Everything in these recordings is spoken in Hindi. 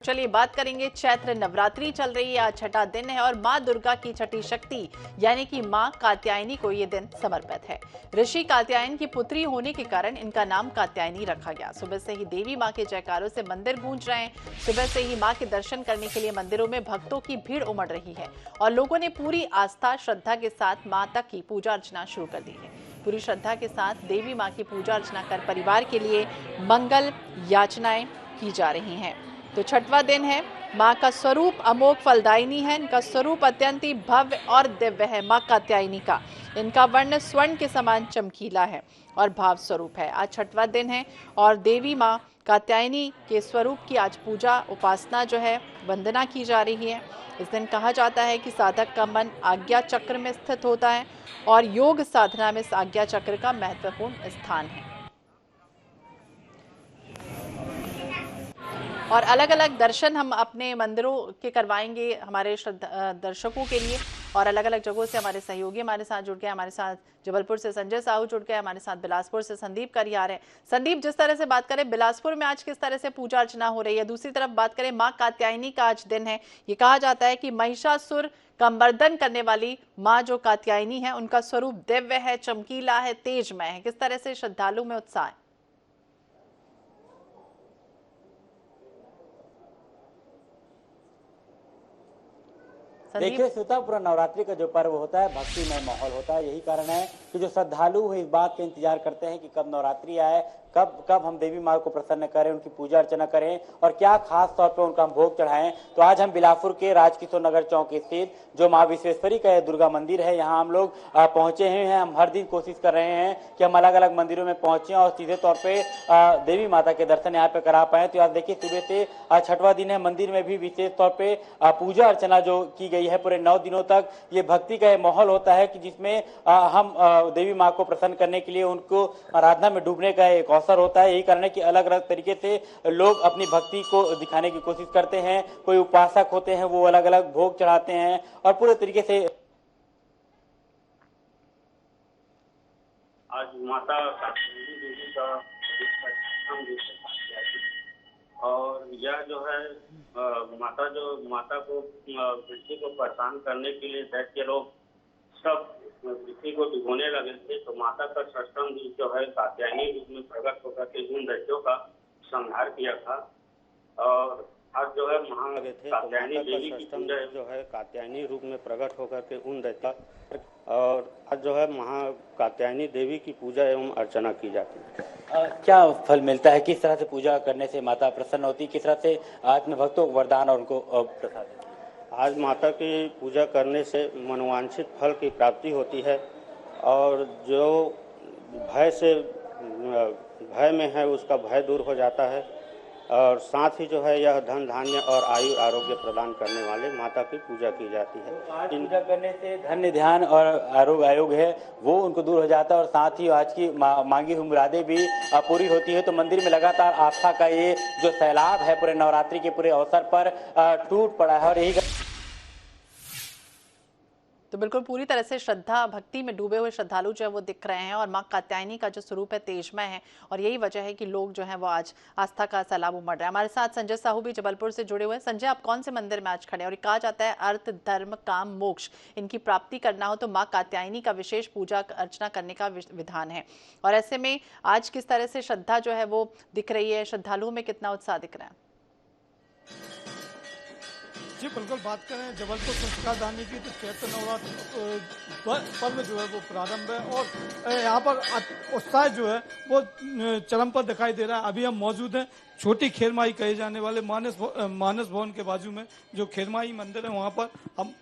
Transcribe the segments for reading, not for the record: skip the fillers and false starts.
चलिए बात करेंगे। चैत्र नवरात्रि चल रही है, आज छठा दिन है और मां दुर्गा की छठी शक्ति यानी कि मां कात्यायनी को ये दिन समर्पित है। ऋषि कात्यायन की पुत्री होने के कारण इनका नाम कात्यायनी रखा गया। सुबह से ही देवी मां के जयकारों से मंदिर गूंज रहे हैं। सुबह से ही मां के दर्शन करने के लिए मंदिरों में भक्तों की भीड़ उमड़ रही है और लोगों ने पूरी आस्था श्रद्धा के साथ मां तक की पूजा अर्चना शुरू कर दी है। पूरी श्रद्धा के साथ देवी मां की पूजा अर्चना कर परिवार के लिए मंगल याचनाएं की जा रही हैं। तो छठवां दिन है। मां का स्वरूप अमोघ फलदायिनी है। इनका स्वरूप अत्यंत ही भव्य और दिव्य है। मां कात्यायनी का इनका वर्ण स्वर्ण के समान चमकीला है और भाव स्वरूप है। आज छठवां दिन है और देवी मां कात्यायनी के स्वरूप की आज पूजा उपासना जो है वंदना की जा रही है। इस दिन कहा जाता है कि साधक का मन आज्ञा चक्र में स्थित होता है और योग साधना में इस आज्ञा चक्र का महत्वपूर्ण स्थान है। और अलग अलग दर्शन हम अपने मंदिरों के करवाएंगे हमारे दर्शकों के लिए और अलग अलग जगहों से हमारे सहयोगी हमारे साथ जुड़ गए। हमारे साथ जबलपुर से संजय साहू जुड़ गए, हमारे साथ बिलासपुर से संदीप करियार है। संदीप, जिस तरह से बात करें बिलासपुर में आज किस तरह से पूजा अर्चना हो रही है, दूसरी तरफ बात करें मां कात्यायनी का आज दिन है। ये कहा जाता है कि महिषासुर का मर्दन करने वाली मां जो कात्यायनी है उनका स्वरूप दिव्य है, चमकीला है, तेजमय है। किस तरह से श्रद्धालु में उत्साह है? देखिए श्वेता, पूरा नवरात्रि का जो पर्व होता है भक्तिमय माहौल होता है। यही कारण है कि जो श्रद्धालु है इस बात का इंतजार करते हैं कि कब नवरात्रि आए, कब हम देवी माँ को प्रसन्न करें, उनकी पूजा अर्चना करें और क्या खास तौर पे उनका हम भोग चढ़ाएं। तो आज हम बिलासपुर के राजकिशोर नगर चौक स्थित जो माँ विश्वेश्वरी का दुर्गा मंदिर है, यहाँ हम लोग पहुंचे हुए हैं। हम हर दिन कोशिश कर रहे हैं कि हम अलग अलग मंदिरों में पहुंचे और सीधे तौर पर देवी माता के दर्शन यहाँ पे करा पाए। तो आज देखिए सुबह से आज छठवां दिन है, मंदिर में भी विशेष तौर पर पूजा अर्चना जो की गई है। पूरे 9 दिनों तक ये भक्ति का माहौल होता है कि जिसमें हम देवी माँ को प्रसन्न करने के लिए उनको आराधना में डूबने का एक अवसर होता है। यही कारण है कि अलग अलग तरीके से लोग अपनी भक्ति को दिखाने की कोशिश करते हैं। कोई उपासक होते हैं वो अलग अलग भोग चढ़ाते हैं और पूरे तरीके से आज माता देवी का और यह जो है माता को कृषि को परेशान करने के लिए दैत्य लोग सब कृषि को भिगोने लगे थे। तो माता का षष्ठम दिन जो है कात्यायनी रूप में प्रकट होकर के उन दैत्यों का संहार किया था। और आज जो है कात्यायनी देवी की पूजा जो है कात्यायनी रूप में प्रकट होकर के उन दैत्य और आज जो है कात्यायनी देवी की पूजा एवं अर्चना की जाती है। क्या फल मिलता है, किस तरह से पूजा करने से माता प्रसन्न होती है, किस तरह से आत्म भक्तों को वरदान और उनको प्रसाद? आज माता की पूजा करने से मनोवांछित फल की प्राप्ति होती है और जो भय में है उसका भय दूर हो जाता है और साथ ही जो है यह धन धान्य और आयु आरोग्य प्रदान करने वाले माता की पूजा की जाती है। आज पूजा करने से धन्य ध्यान और आरोग्य है वो उनको दूर हो जाता है और साथ ही आज की मांगी हुई मुरादें भी पूरी होती है। तो मंदिर में लगातार आस्था का ये जो सैलाब है पूरे नवरात्रि के पूरे अवसर पर टूट पड़ा है और यही तो बिल्कुल पूरी तरह से श्रद्धा भक्ति में डूबे हुए श्रद्धालु जो है वो दिख रहे हैं और मां कात्यायनी का जो स्वरूप है तेजमय है और यही वजह है कि लोग जो है वो आज आस्था का सैलाब उमड़ रहे हैं। हमारे साथ संजय साहू भी जबलपुर से जुड़े हुए हैं। संजय, आप कौन से मंदिर में आज खड़े हैं? और कहा जाता है अर्थ धर्म काम मोक्ष इनकी प्राप्ति करना हो तो मां कात्यायनी का विशेष पूजा अर्चना करने का विधान है और ऐसे में आज किस तरह से श्रद्धा जो है वो दिख रही है, श्रद्धालुओं में कितना उत्साह दिख रहा है? जी बिल्कुल, बात करें जबलपुर संस्कार धानी की तो चैत्र नवरात्र पर्व जो है वो प्रारंभ है और यहाँ पर उत्साह जो है वो चरम पर दिखाई दे रहा है। अभी हम मौजूद हैं छोटी खेरमाई कहे जाने वाले मानस भवन के बाजू में जो खेरमाई मंदिर है वहाँ पर हम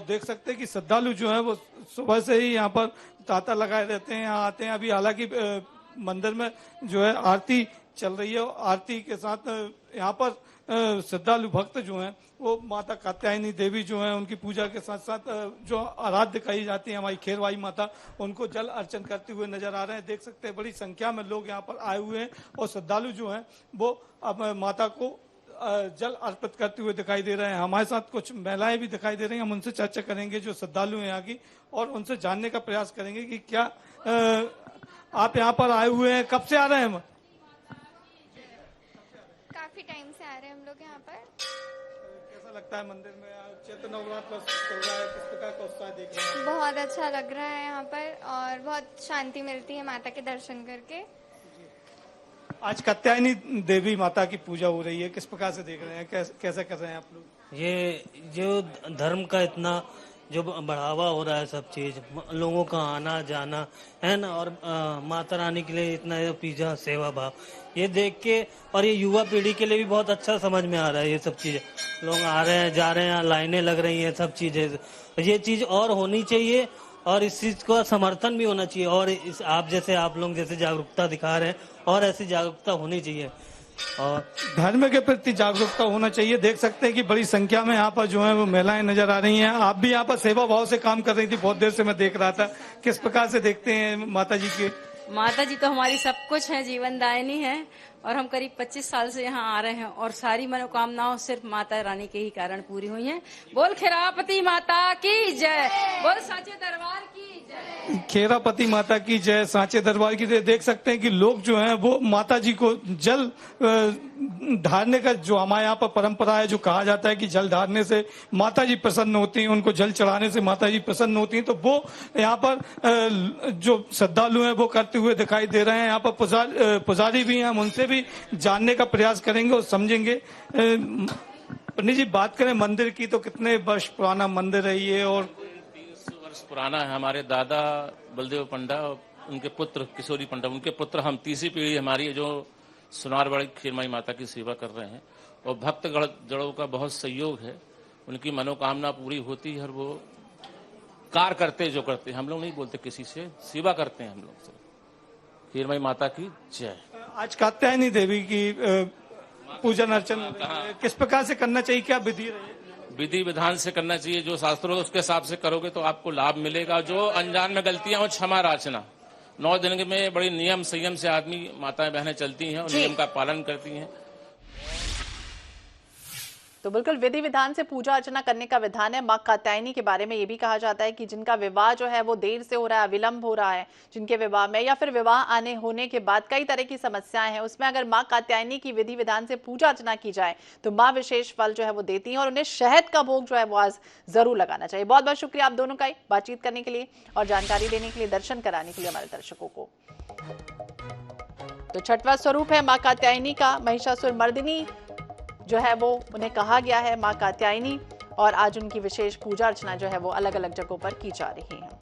देख सकते हैं कि श्रद्धालु जो है वो सुबह से ही यहाँ पर तांता लगाए रहते हैं, यहाँ आते हैं। अभी हालांकि मंदिर में जो है आरती चल रही है, आरती के साथ यहाँ पर श्रद्धालु भक्त जो हैं वो माता कात्यायनी देवी जो है उनकी पूजा के साथ साथ जो आराध्य कही जाती है हमारी खेरवाई माता, उनको जल अर्चन करते हुए नजर आ रहे हैं। देख सकते हैं बड़ी संख्या में लोग यहाँ पर आए हुए हैं और श्रद्धालु जो हैं वो अब माता को जल अर्पित करते हुए दिखाई दे रहे हैं। हमारे साथ कुछ महिलाएं भी दिखाई दे रही हैं, हम उनसे चर्चा करेंगे जो श्रद्धालु हैं यहाँ की और उनसे जानने का प्रयास करेंगे कि क्या आप यहाँ पर आए हुए हैं, कब से आ रहे हैं? काफी टाइम से आ रहे हैं हम लोग यहाँ पर। कैसा लगता है मंदिर में चैत्र नवरात्र चल रहा है, किस प्रकार का उत्साह देख रहे हैं? बहुत अच्छा लग रहा है यहाँ पर और बहुत शांति मिलती है माता के दर्शन करके। आज कात्यायनी देवी माता की पूजा हो रही है, किस प्रकार से देख रहे हैं, कैसे कर रहे हैं आप लोग? ये जो धर्म का इतना जो बढ़ावा हो रहा है, सब चीज लोगों का आना जाना है ना, और माता रानी के लिए इतना पूजा सेवा भाव, ये देख के और ये युवा पीढ़ी के लिए भी बहुत अच्छा समझ में आ रहा है। ये सब चीजें लोग आ रहे हैं जा रहे हैं, लाइनें लग रही हैं, सब चीजें, ये चीज और होनी चाहिए और इस चीज का समर्थन भी होना चाहिए। और इस आप लोग जैसे जागरूकता दिखा रहे हैं और ऐसी जागरूकता होनी चाहिए और धर्म के प्रति जागरूकता होना चाहिए। देख सकते हैं कि बड़ी संख्या में यहाँ पर जो है वो महिलाएं नजर आ रही हैं। आप भी यहाँ पर सेवा भाव से काम कर रही थी, बहुत देर से मैं देख रहा था, किस प्रकार से देखते हैं माता जी के? माता जी तो हमारी सब कुछ है, जीवन दायिनी है और हम करीब 25 साल से यहाँ आ रहे हैं और सारी मनोकामनाओं सिर्फ माता रानी के ही कारण पूरी हुई हैं। बोल खेरापति माता की जय, बोल साचे दरबार की जय। खेरापति माता की जय, सांचे दरबार की जय। देख सकते हैं कि लोग जो हैं वो माता जी को जल ढारने का जो हमारे यहाँ पर परंपरा है, जो कहा जाता है कि जल ढारने से माता जी प्रसन्न होती हैं, उनको जल चढ़ाने से माता जी प्रसन्न होती हैं, तो वो यहाँ पर जो श्रद्धालु हैं वो करते हुए दिखाई दे रहे हैं। यहाँ पर पुजारी भी हैं, हम उनसे भी जानने का प्रयास करेंगे और समझेंगे। पंडित जी, बात करें मंदिर की तो कितने वर्ष पुराना मंदिर है ये? और 300 वर्ष पुराना है। हमारे दादा बलदेव पंडा, उनके पुत्र किशोरी पंडा, उनके पुत्र हम, तीसरी पीढ़ी हमारी जो सुनारवाड़ी खीरमाई माता की सेवा कर रहे हैं और भक्त जड़ों का बहुत सहयोग है, उनकी मनोकामना पूरी होती है और वो कार्य करते जो करते, हम लोग नहीं बोलते किसी से, सेवा करते हैं हम लोग से। खीरमाई माता की जय। आज कात्यायनी देवी की पूजन अर्चन किस प्रकार से करना चाहिए, क्या विधि रही? विधि विधान से करना चाहिए, जो शास्त्रों उसके हिसाब से करोगे तो आपको लाभ मिलेगा। जो अनजान में गलतियां हो क्षमा याचना। 9 दिन में बड़ी नियम संयम से आदमी माताएं बहनें चलती हैं और नियम का पालन करती हैं। तो बिल्कुल विधि विधान से पूजा अर्चना करने का विधान है। मां कात्यायनी के बारे में ये भी कहा जाता है कि जिनका विवाह जो है वो देर से हो रहा है, विलंब हो रहा है, जिनके विवाह में या फिर विवाह आने होने के बाद कई तरह की समस्याएं हैं, उसमें अगर मां कात्यायनी की विधि विधान से पूजा अर्चना की जाए तो मां विशेष फल जो है वो देती हैं और उन्हें शहद का भोग जो है वो आज जरूर लगाना चाहिए। बहुत बहुत शुक्रिया आप दोनों का बातचीत करने के लिए और जानकारी देने के लिए, दर्शन कराने के लिए हमारे दर्शकों को। तो छठवां स्वरूप है मां कात्यायनी का, महिषासुर मर्दिनी जो है वो उन्हें कहा गया है मां कात्यायनी, और आज उनकी विशेष पूजा अर्चना जो है वो अलग अलग जगहों पर की जा रही है।